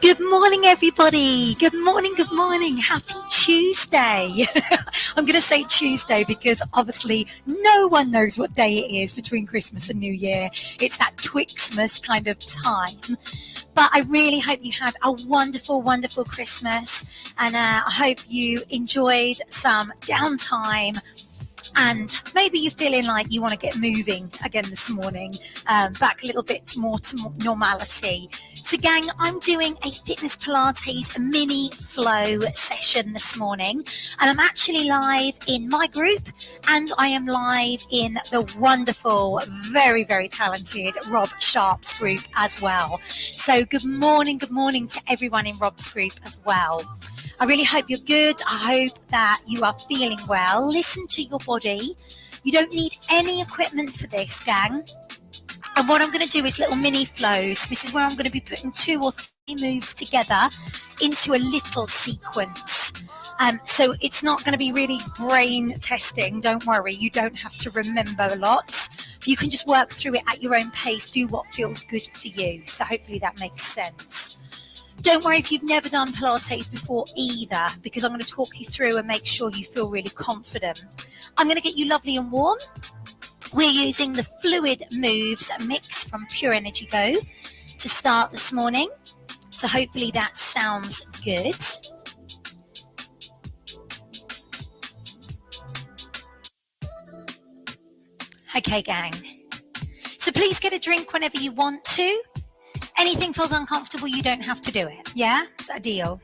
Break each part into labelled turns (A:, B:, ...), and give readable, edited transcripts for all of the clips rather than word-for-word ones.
A: Good morning, everybody. Good morning, good morning. Happy Tuesday. I'm going to say Tuesday because obviously no one knows what day it is between Christmas and New Year. It's that Twixmas kind of time. But I really hope you had a wonderful, wonderful Christmas. And I hope you enjoyed some downtime. And maybe you're feeling like you want to get moving again this morning, back a little bit more to normality. So gang, I'm doing a fitness Pilates mini flow session this morning, and I'm actually live in my group, and I am live in the wonderful, very, very talented Rob Sharp's group as well. So good morning to everyone in Rob's group as well. I really hope you're good. I hope that you are feeling well. Listen to your body. You don't need any equipment for this, gang. And what I'm going to do is little mini flows. This is where I'm going to be putting 2 or 3 moves together into a little sequence. So it's not going to be really brain testing. Don't worry. You don't have to remember lots. You can just work through it at your own pace. Do what feels good for you. So hopefully that makes sense. Don't worry if you've never done Pilates before either, because I'm going to talk you through and make sure you feel really confident. I'm going to get you lovely and warm. We're using the Fluid Moves mix from Pure Energy Go to start this morning. So hopefully that sounds good. Okay, gang. So please get a drink whenever you want to. Anything feels uncomfortable, you don't have to do it. Yeah? Is that a deal?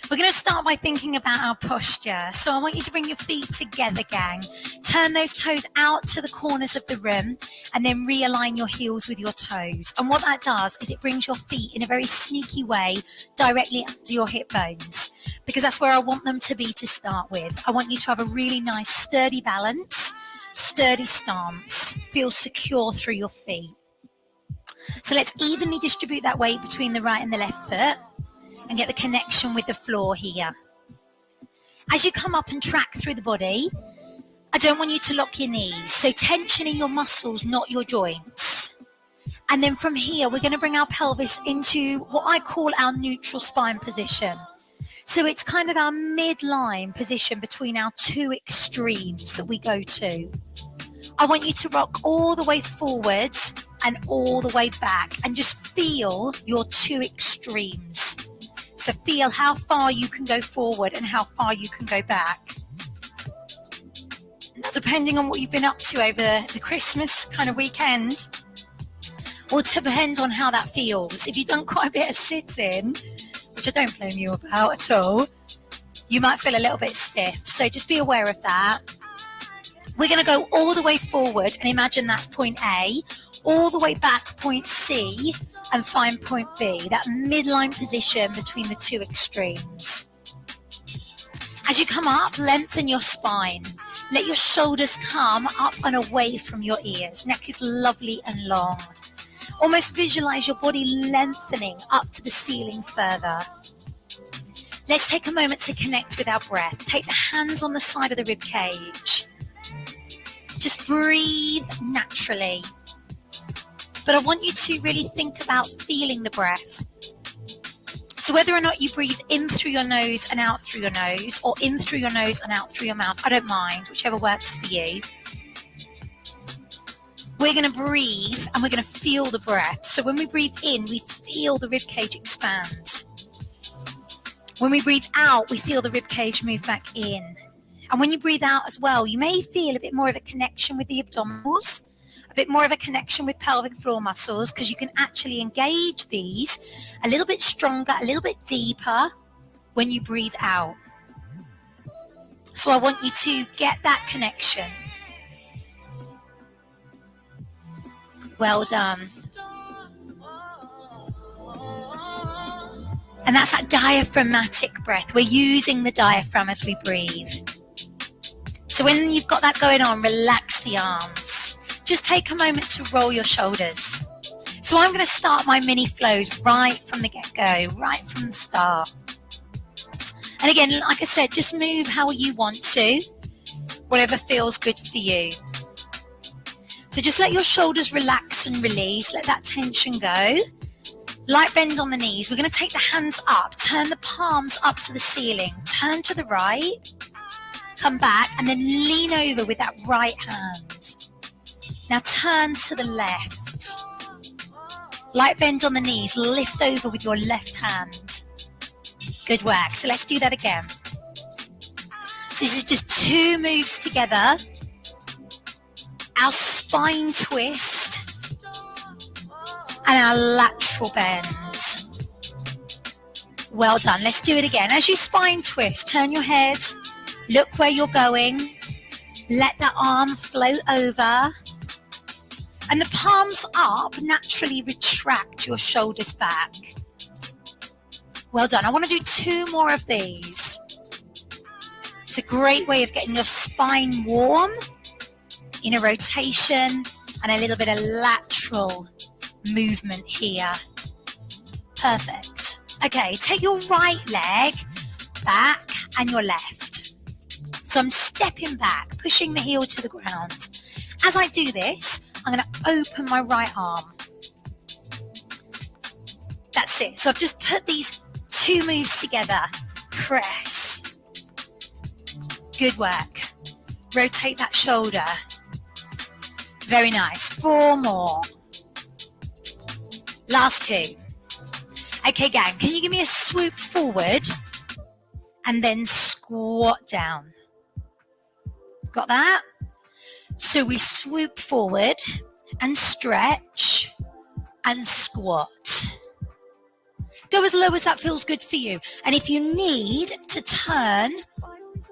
A: We're going to start by thinking about our posture. So I want you to bring your feet together, gang. Turn those toes out to the corners of the room and then realign your heels with your toes. And what that does is it brings your feet in a very sneaky way directly under your hip bones, because that's where I want them to be to start with. I want you to have a really nice sturdy balance, sturdy stance. Feel secure through your feet. So let's evenly distribute that weight between the right and the left foot and get the connection with the floor here. As you come up and track through the body, I don't want you to lock your knees. So tension in your muscles, not your joints. And then from here, we're going to bring our pelvis into what I call our neutral spine position. So it's kind of our midline position between our 2 extremes that we go to. I want you to rock all the way forward and all the way back and just feel your 2 extremes. So feel how far you can go forward and how far you can go back. Depending on what you've been up to over the Christmas kind of weekend, will depend on how that feels. If you've done quite a bit of sitting, which I don't blame you about at all, you might feel a little bit stiff. So just be aware of that. We're going to go all the way forward and imagine that's point A, all the way back point C, and find point B, that midline position between the 2 extremes. As you come up, lengthen your spine. Let your shoulders come up and away from your ears. Neck is lovely and long. Almost visualize your body lengthening up to the ceiling further. Let's take a moment to connect with our breath. Take the hands on the side of the rib cage. Just breathe naturally. But I want you to really think about feeling the breath. So whether or not you breathe in through your nose and out through your nose, or in through your nose and out through your mouth, I don't mind, whichever works for you. We're going to breathe and we're going to feel the breath. So when we breathe in, we feel the rib cage expand. When we breathe out, we feel the rib cage move back in. And when you breathe out as well, you may feel a bit more of a connection with the abdominals, a bit more of a connection with pelvic floor muscles, because you can actually engage these a little bit stronger, a little bit deeper when you breathe out. So I want you to get that connection. Well done. And that's that diaphragmatic breath. We're using the diaphragm as we breathe. So when you've got that going on, relax the arms. Just take a moment to roll your shoulders. So I'm going to start my mini flows right from the get-go, right from the start. And again, like I said, just move how you want to, whatever feels good for you. So just let your shoulders relax and release. Let that tension go. Light bend on the knees. We're going to take the hands up, turn the palms up to the ceiling, turn to the right, come back, and then lean over with that right hand. Now turn to the left. Light bend on the knees, lift over with your left hand. Good work. So let's do that again. So this is just 2 moves together. Our spine twist and our lateral bend. Well done. Let's do it again. As you spine twist, turn your head, look where you're going, let the arm float over, and the palms up naturally retract your shoulders back. Well done. I want to do 2 more of these. It's a great way of getting your spine warm in a rotation and a little bit of lateral movement here. Perfect. Okay, take your right leg back and your left. So I'm stepping back, pushing the heel to the ground. As I do this, I'm going to open my right arm. That's it. So I've just put these 2 moves together. Press. Good work. Rotate that shoulder. Very nice. 4 more. Last 2. Okay, gang, can you give me a swoop forward and then squat down? Got that? So we swoop forward and stretch and squat. Go as low as that feels good for you. And if you need to turn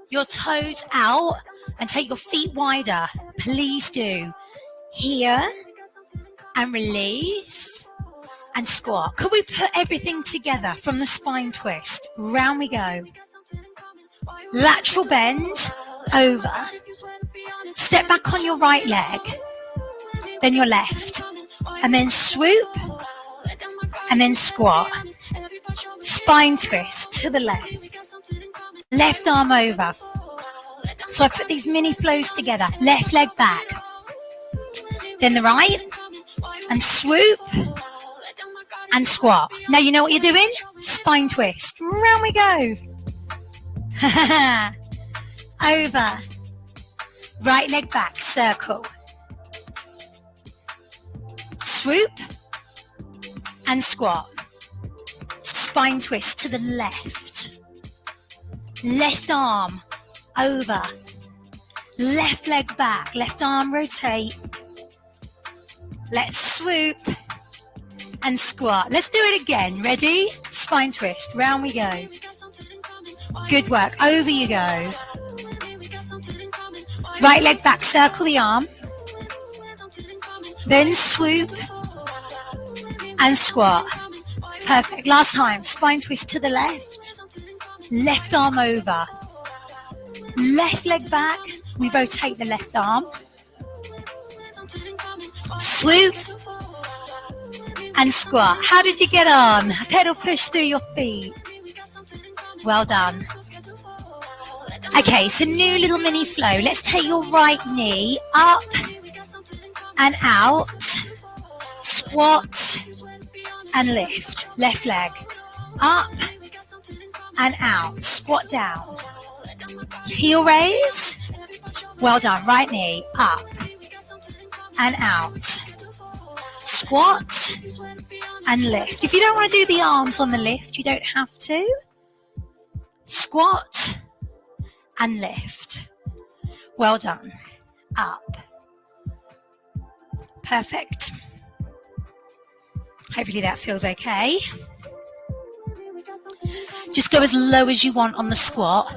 A: your toes out and take your feet wider, please do. Here and release and squat. Could we put everything together from the spine twist? Round we go. Lateral bend, over. Step back on your right leg, then your left, and then swoop, and then squat. Spine twist to the left. Left arm over. So I put these mini flows together. Left leg back, then the right, and swoop, and squat. Now you know what you're doing? Spine twist. Round we go. Over. Right leg back, circle. Swoop and squat. Spine twist to the left. Left arm over. Left leg back, left arm rotate. Let's swoop and squat. Let's do it again. Ready? Spine twist. Round we go. Good work. Over you go. Right leg back, circle the arm. Then swoop and squat. Perfect. Last time. Spine twist to the left. Left arm over. Left leg back. We rotate the left arm. Swoop and squat. How did you get on? Pedal push through your feet. Well done. Okay, so new little mini flow. Let's take your right knee up and out. Squat and lift. Left leg up and out. Squat down. Heel raise. Well done. Right knee up and out. Squat and lift. If you don't want to do the arms on the lift, you don't have to. Squat and lift. Well done. Up. Perfect. Hopefully that feels okay. Just go as low as you want on the squat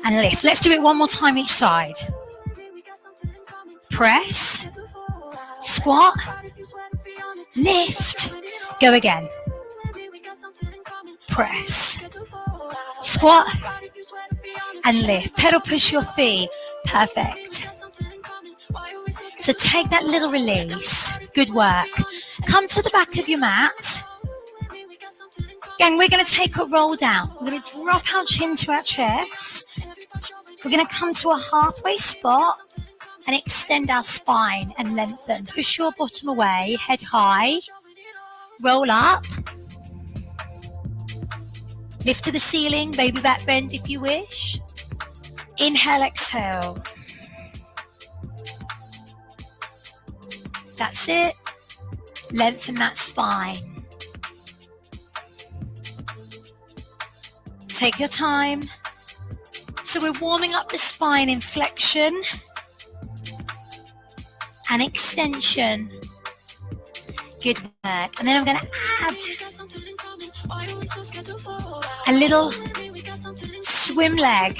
A: and lift. Let's do it one more time each side. Press, squat, lift. Go again. Press, squat and lift. Pedal push your feet. Perfect. So take that little release. Good work. Come to the back of your mat. Gang, we're going to take a roll down. We're going to drop our chin to our chest. We're going to come to a halfway spot and extend our spine and lengthen. Push your bottom away, head high. Roll up. Lift to the ceiling, baby back bend if you wish. Inhale, exhale. That's it. Lengthen that spine. Take your time. So we're warming up the spine in flexion and extension. Good work. And then I'm going to add a little swim leg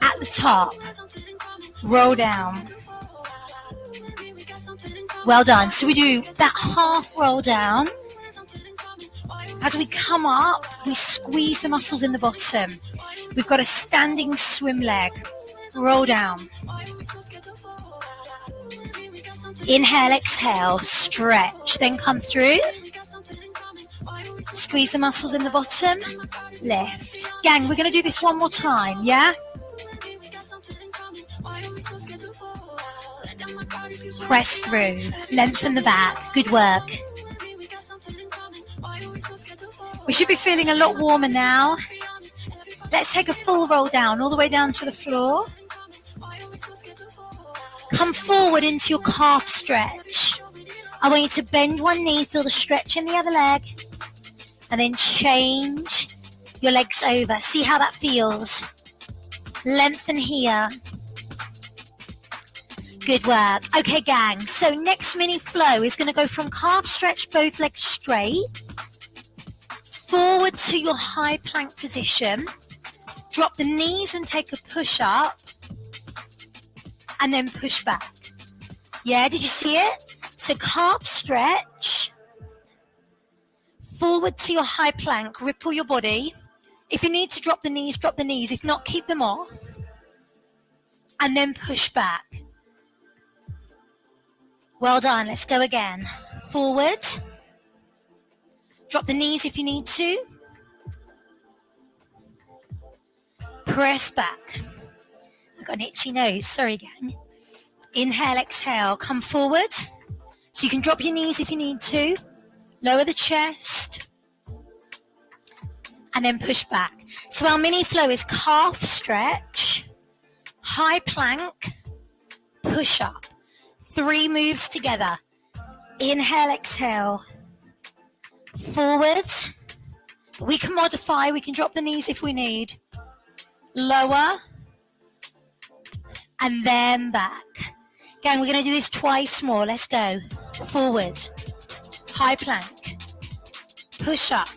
A: at the top. Roll down. Well done. So we do that half roll down. As we come up, we squeeze the muscles in the bottom. We've got a standing swim leg. Roll down. Inhale, exhale, stretch. Then come through. Squeeze the muscles in the bottom. Lift. Gang, we're going to do this one more time, yeah? Press through. Lengthen the back. Good work. We should be feeling a lot warmer now. Let's take a full roll down, all the way down to the floor. Come forward into your calf stretch. I want you to bend one knee, feel the stretch in the other leg, and then change your legs over. See how that feels. Lengthen here. Good work. Okay, gang. So next mini flow is going to go from calf stretch, both legs straight, forward to your high plank position. Drop the knees and take a push up, and then push back. Yeah, did you see it? So calf stretch, forward to your high plank, ripple your body. If you need to drop the knees, drop the knees. If not, keep them off. And then push back. Well done, let's go again. Forward. Drop the knees if you need to. Press back. I've got an itchy nose, sorry gang. Inhale, exhale, come forward. So you can drop your knees if you need to. Lower the chest. And then push back. So our mini flow is calf stretch, high plank, push up. 3 moves together. Inhale, exhale. Forward. We can modify, we can drop the knees if we need. Lower. And then back. Gang, we're going to do this twice more. Let's go. Forward. High plank. Push up.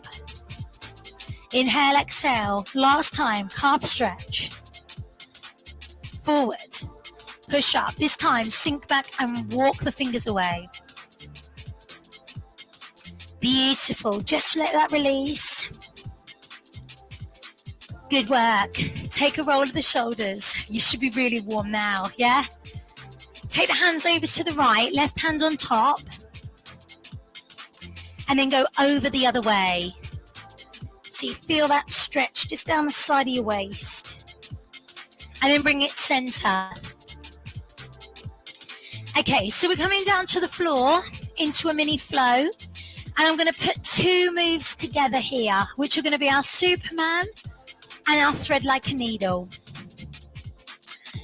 A: Inhale, exhale. Last time, calf stretch. Forward. Push up. This time, sink back and walk the fingers away. Beautiful. Just let that release. Good work. Take a roll of the shoulders. You should be really warm now, yeah? Take the hands over to the right, left hand on top. And then go over the other way. So you feel that stretch just down the side of your waist. And then bring it center. Okay, so we're coming down to the floor into a mini flow. And I'm going to put 2 moves together here, which are going to be our Superman and our thread like a needle.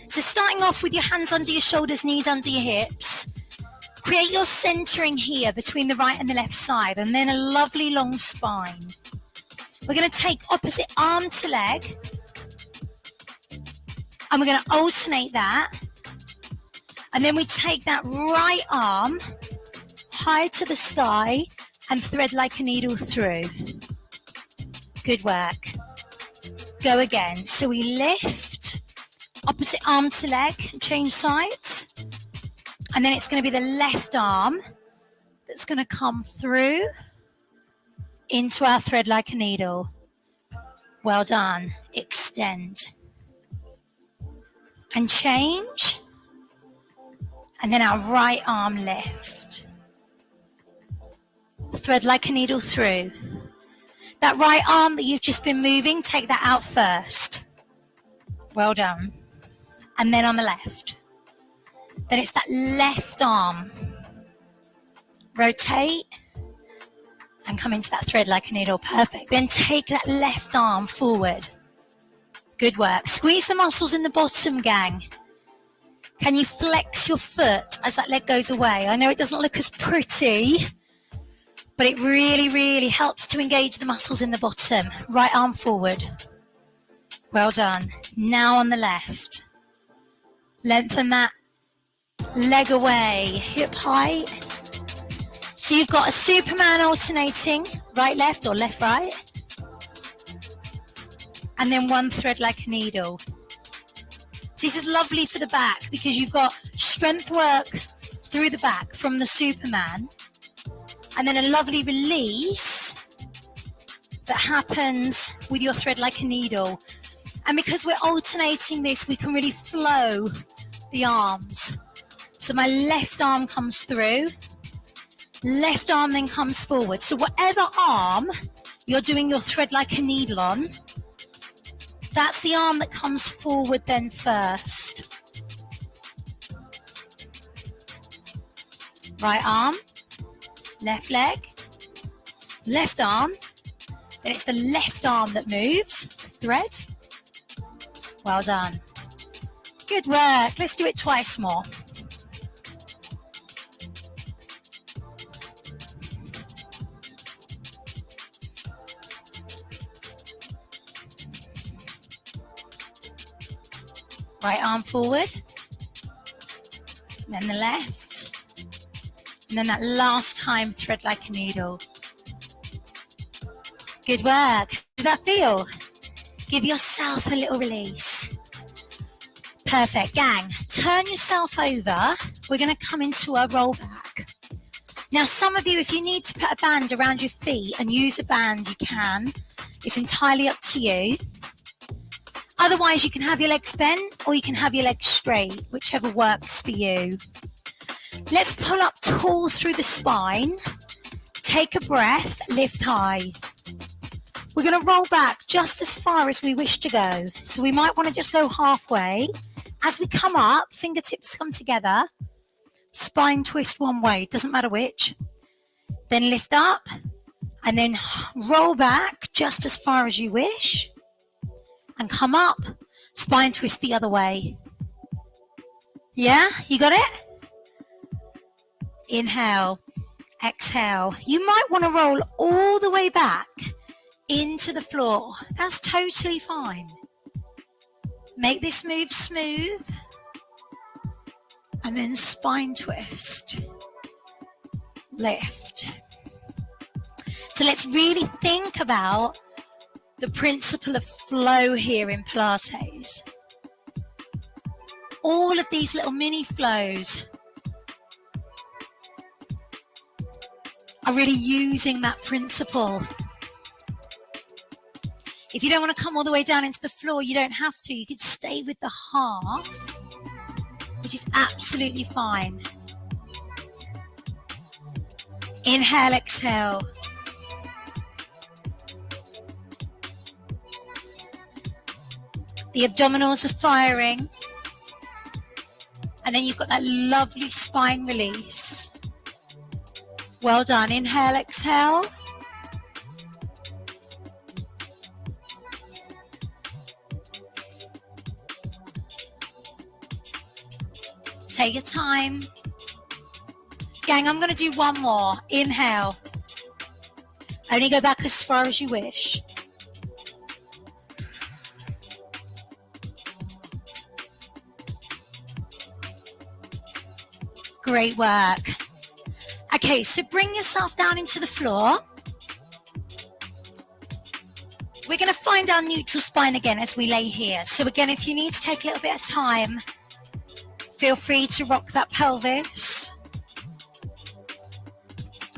A: So starting off with your hands under your shoulders, knees under your hips. Create your centering here between the right and the left side, and then a lovely long spine. We're going to take opposite arm to leg, and we're going to alternate that. And then we take that right arm high to the sky and thread like a needle through. Good work. Go again. So we lift, opposite arm to leg, change sides. And then it's going to be the left arm that's going to come through into our thread like a needle. Well done. Extend. And change. And then our right arm lift. Thread like a needle through. That right arm that you've just been moving, take that out first. Well done. And then on the left. Then it's that left arm. Rotate and come into that thread like a needle. Perfect. Then take that left arm forward. Good work. Squeeze the muscles in the bottom, gang. Can you flex your foot as that leg goes away? I know it doesn't look as pretty, but it really, really helps to engage the muscles in the bottom. Right arm forward. Well done. Now on the left. Lengthen that leg away, hip height. So you've got a Superman alternating, right, left or left, right. And then one thread like a needle. So this is lovely for the back because you've got strength work through the back from the Superman. And then a lovely release that happens with your thread like a needle. And because we're alternating this, we can really flow the arms. So my left arm comes through, left arm then comes forward. So whatever arm you're doing your thread like a needle on, that's the arm that comes forward then first. Right arm, left leg, left arm, then it's the left arm that moves, thread. Well done. Good work. Let's do it twice more. Right arm forward, then the left, and then that last time thread like a needle. Good work. Does that feel? Give yourself a little release. Perfect, gang. Turn yourself over. We're going to come into a roll back. Now, some of you, if you need to put a band around your feet and use a band, you can. It's entirely up to you. Otherwise, you can have your legs bent or you can have your legs straight, whichever works for you. Let's pull up tall through the spine. Take a breath, lift high. We're going to roll back just as far as we wish to go. So we might want to just go halfway. As we come up, fingertips come together. Spine twist one way, doesn't matter which. Then lift up and then roll back just as far as you wish. And come up, spine twist the other way. Yeah, you got it? Inhale, exhale. You might want to roll all the way back into the floor. That's totally fine. Make this move smooth. And then spine twist. Lift. So let's really think about the principle of flow here in Pilates. All of these little mini flows are really using that principle. If you don't want to come all the way down into the floor, you don't have to. You could stay with the half, which is absolutely fine. Inhale, exhale. The abdominals are firing. And then you've got that lovely spine release. Well done. Inhale, exhale. Take your time. Gang, I'm going to do one more. Inhale. Only go back as far as you wish. Great work. Okay, so bring yourself down into the floor. We're going to find our neutral spine again as we lay here. So again, if you need to take a little bit of time, feel free to rock that pelvis.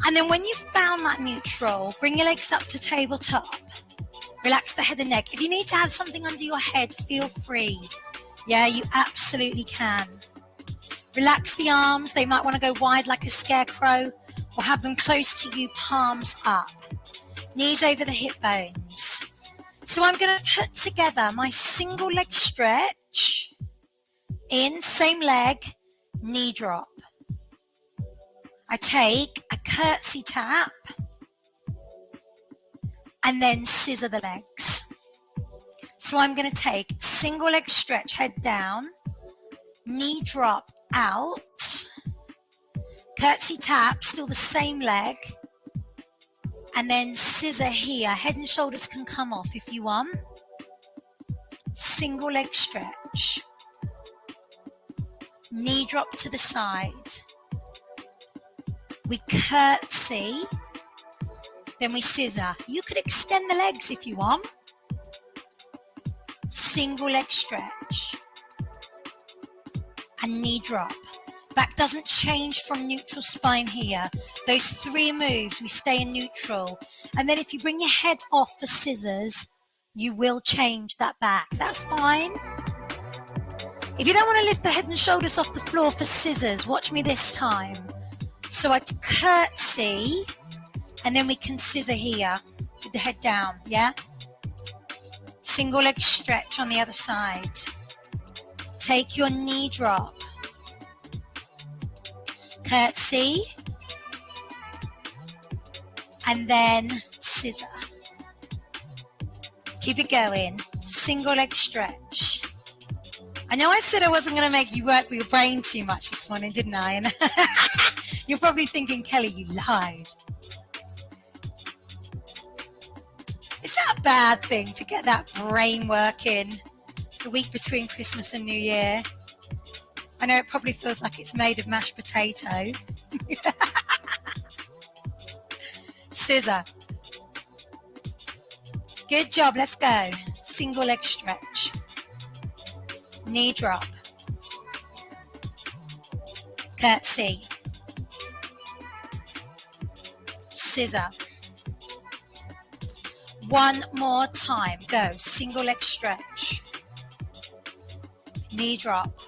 A: And then when you've found that neutral, bring your legs up to tabletop. Relax the head and neck. If you need to have something under your head, feel free. Yeah, you absolutely can. Relax the arms. They might want to go wide like a scarecrow or have them close to you, palms up. Knees over the hip bones. So I'm going to put together my single leg stretch. In, same leg, knee drop. I take a curtsy tap. and then scissor the legs. So I'm going to take single leg stretch, head down, knee drop out, curtsy tap, still the same leg, and then scissor here. Head and shoulders can come off if you want. Single leg stretch, knee drop to the side. We curtsy, then we scissor. You could extend the legs if you want. Single leg stretch and knee drop. Back doesn't change from neutral spine here. Those 3 moves, we stay in neutral. And then if you bring your head off for scissors, you will change that back. That's fine. If you don't want to lift the head and shoulders off the floor for scissors, watch me this time. So I curtsy, and then we can scissor here with the head down, yeah? Single leg stretch on the other side. Take your knee drop. Curtsy. And then scissor. Keep it going. Single leg stretch. I know I said I wasn't going to make you work with your brain too much this morning, didn't I? And you're probably thinking, Kelly, you lied. Is that a bad thing to get that brain working the week between Christmas and New Year? I know it probably feels like it's made of mashed potato. Scissor. Good job, let's go. Single leg stretch. Knee drop. Curtsy. Scissor. One more time. Go. Single leg stretch. Knee drop.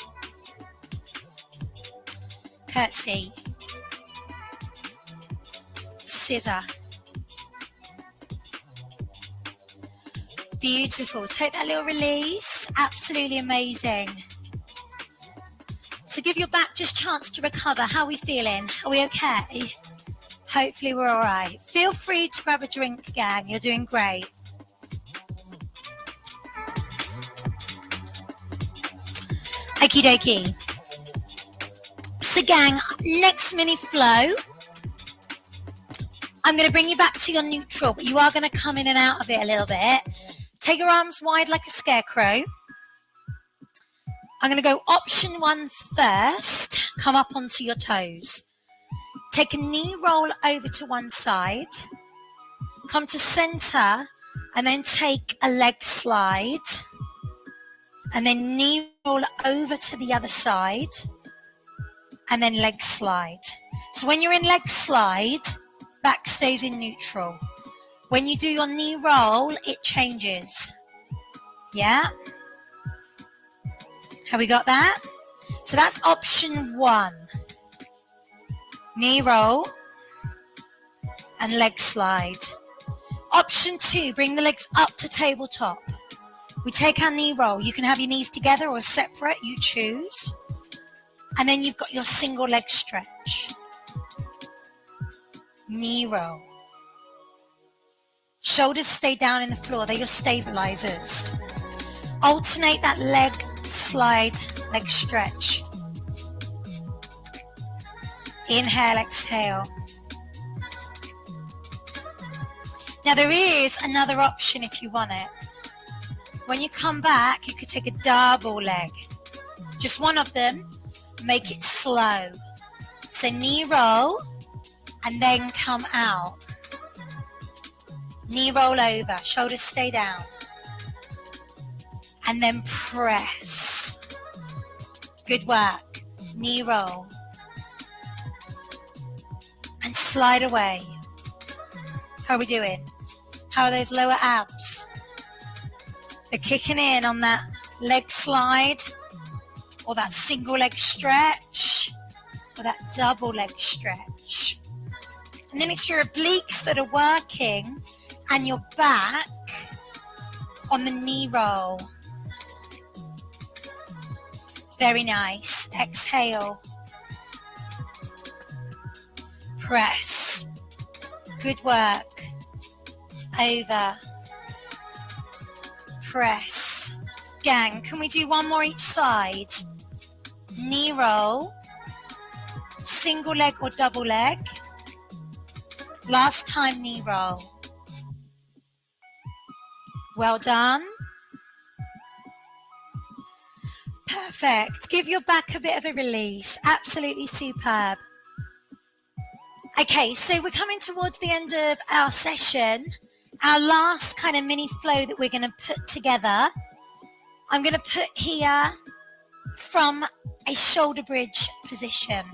A: Curtsy. Scissor. Beautiful. Take that little release. Absolutely amazing. So give your back just a chance to recover. How are we feeling? Are we okay? Hopefully we're all right. Feel free to grab a drink, gang. You're doing great. Okie dokie. So gang, next mini flow. I'm going to bring you back to your neutral, but you are going to come in and out of it a little bit. Take your arms wide like a scarecrow. I'm going to go option 1 first. Come up onto your toes. Take a knee roll over to one side. Come to center and then take a leg slide. And then knee roll over to the other side. And then leg slide. So when you're in leg slide, back stays in neutral. When you do your knee roll, it changes. Yeah? Have we got that? So that's option 1. Knee roll and leg slide. Option 2, bring the legs up to tabletop. We take our knee roll. You can have your knees together or separate, you choose. And then you've got your single leg stretch. Knee roll. Shoulders stay down in the floor. They're your stabilizers. Alternate that leg slide, leg stretch. Inhale, exhale. Now there is another option if you want it. When you come back, you could take a double leg. Just one of them. Make it slow. So knee roll and then come out. Knee roll over, shoulders stay down. And then press. Good work. Knee roll. And slide away. How are we doing? How are those lower abs? They're kicking in on that leg slide, or that single leg stretch, or that double leg stretch. And then it's your obliques that are working and your back on the knee roll. Very nice. Exhale. Press. Good work. over, press. Gang, can we do one more each side? Knee roll, single leg or double leg. Last time, knee roll. Well done. Perfect. Give your back a bit of a release. Absolutely superb. Okay, so we're coming towards the end of our session. Our last kind of mini flow that we're going to put together. I'm going to put here from a shoulder bridge position.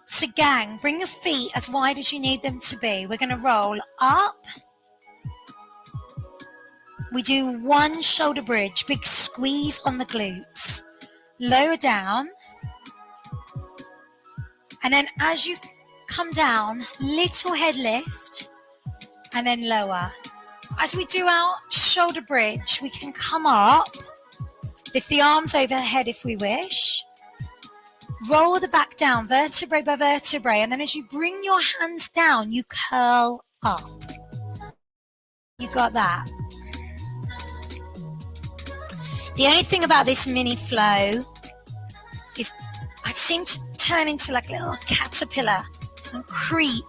A: So gang, bring your feet as wide as you need them to be. We're going to roll up. We do one shoulder bridge, big squeeze on the glutes. Lower down. And then as you come down, little head lift. And then lower. As we do our shoulder bridge, we can come up. Lift the arms overhead if we wish. Roll the back down, vertebrae by vertebrae. And then as you bring your hands down, you curl up. You got that. The only thing about this mini flow is I seem to turn into like a little caterpillar and creep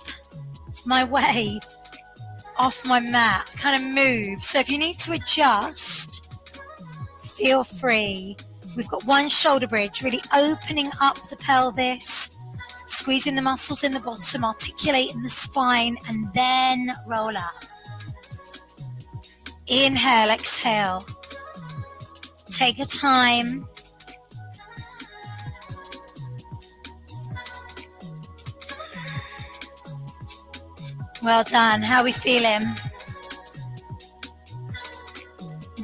A: my way off my mat, kind of move. So if you need to adjust, feel free. We've got one shoulder bridge, really opening up the pelvis, squeezing the muscles in the bottom, articulating the spine, and then roll up. Inhale, exhale. Take your time. Well done. How are we feeling?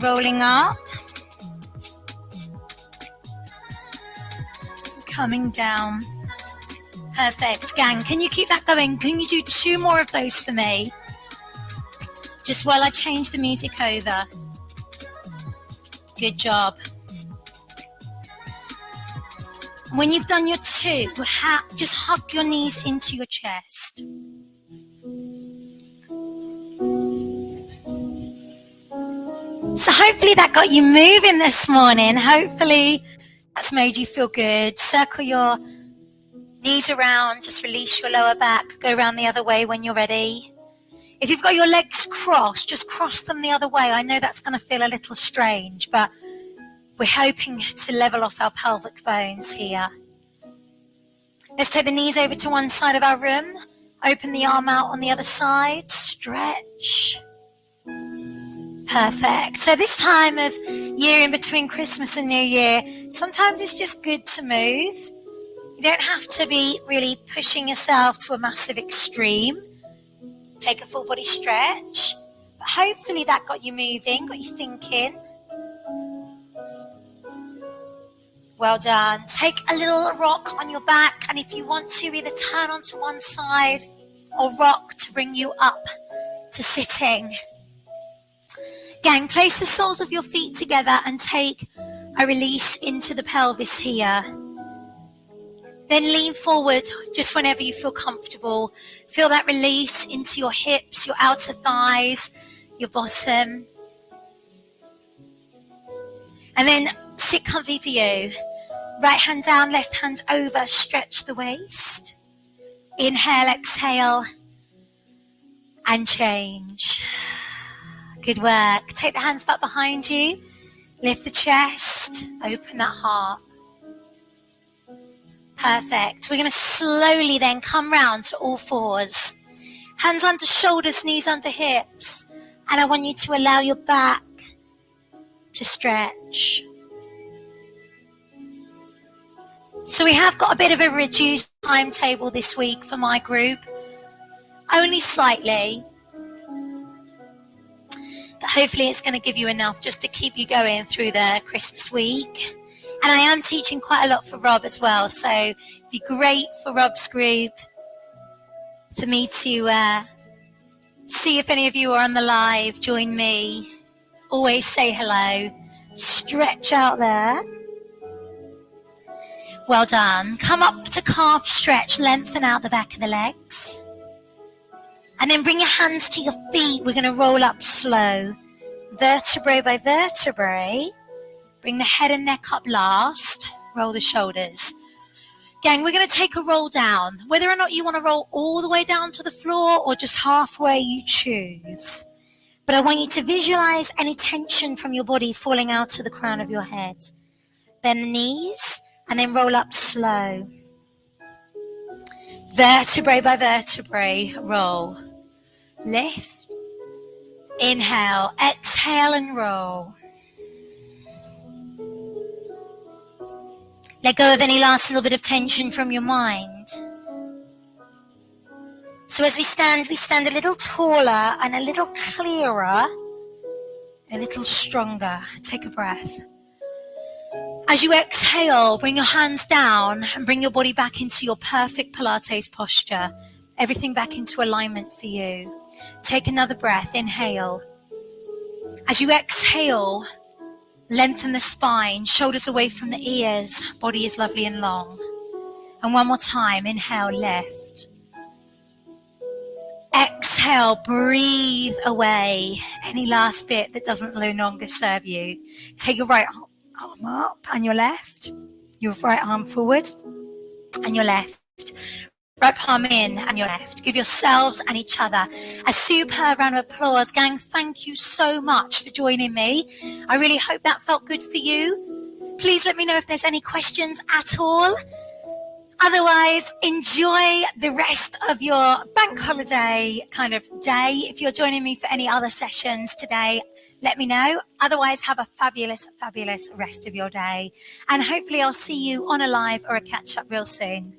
A: Rolling up. Coming down. Perfect. Gang, can you keep that going? Can you do 2 more of those for me? Just while I change the music over. Good job. When you've done your 2, just hug your knees into your chest. So hopefully that got you moving this morning. Hopefully that's made you feel good. Circle your knees around, just release your lower back. Go around the other way when you're ready. If you've got your legs crossed, just cross them the other way. I know that's going to feel a little strange, but we're hoping to level off our pelvic bones here. Let's take the knees over to one side of our room. Open the arm out on the other side. Stretch. Perfect. So this time of year in between Christmas and New Year, sometimes it's just good to move. You don't have to be really pushing yourself to a massive extreme. Take a full body stretch. But hopefully that got you moving, got you thinking. Well done. Take a little rock on your back, and if you want to, either turn onto one side or rock to bring you up to sitting. Gang, place the soles of your feet together and take a release into the pelvis here. Then lean forward just whenever you feel comfortable. Feel that release into your hips, your outer thighs, your bottom. And then sit comfy for you. Right hand down, left hand over, stretch the waist. Inhale, exhale, and change. Good work. Take the hands back behind you. Lift the chest, open that heart. Perfect. We're going to slowly then come round to all fours. Hands under shoulders, knees under hips. And I want you to allow your back to stretch. So we have got a bit of a reduced timetable this week for my group. Only slightly. But hopefully it's going to give you enough just to keep you going through the Christmas week. And I am teaching quite a lot for Rob as well. So it'd be great for Rob's group for me to see if any of you are on the live. Join me. Always say hello. Stretch out there. Well done. Come up to calf stretch. Lengthen out the back of the legs. And then bring your hands to your feet. We're going to roll up slow. Vertebrae by vertebrae. Bring the head and neck up last. Roll the shoulders. Gang, we're going to take a roll down. Whether or not you want to roll all the way down to the floor or just halfway, you choose. But I want you to visualize any tension from your body falling out to the crown of your head. Bend the knees and then roll up slow. Vertebrae by vertebrae, roll. Lift. Inhale, exhale and roll. Let go of any last little bit of tension from your mind. So as we stand a little taller and a little clearer, a little stronger. Take a breath. As you exhale, bring your hands down and bring your body back into your perfect Pilates posture. Everything back into alignment for you. Take another breath. Inhale. As you exhale, lengthen the spine, shoulders away from the ears. Body is lovely and long. And one more time. Inhale, lift. Exhale, breathe away any last bit that doesn't no longer serve you. Take your right arm up and your left. Your right arm forward and your left. Right palm in and your left. Give yourselves and each other a superb round of applause. Gang, thank you so much for joining me. I really hope that felt good for you. Please let me know if there's any questions at all. Otherwise, enjoy the rest of your bank holiday kind of day. If you're joining me for any other sessions today, let me know. Otherwise, have a fabulous, fabulous rest of your day. And hopefully I'll see you on a live or a catch up real soon.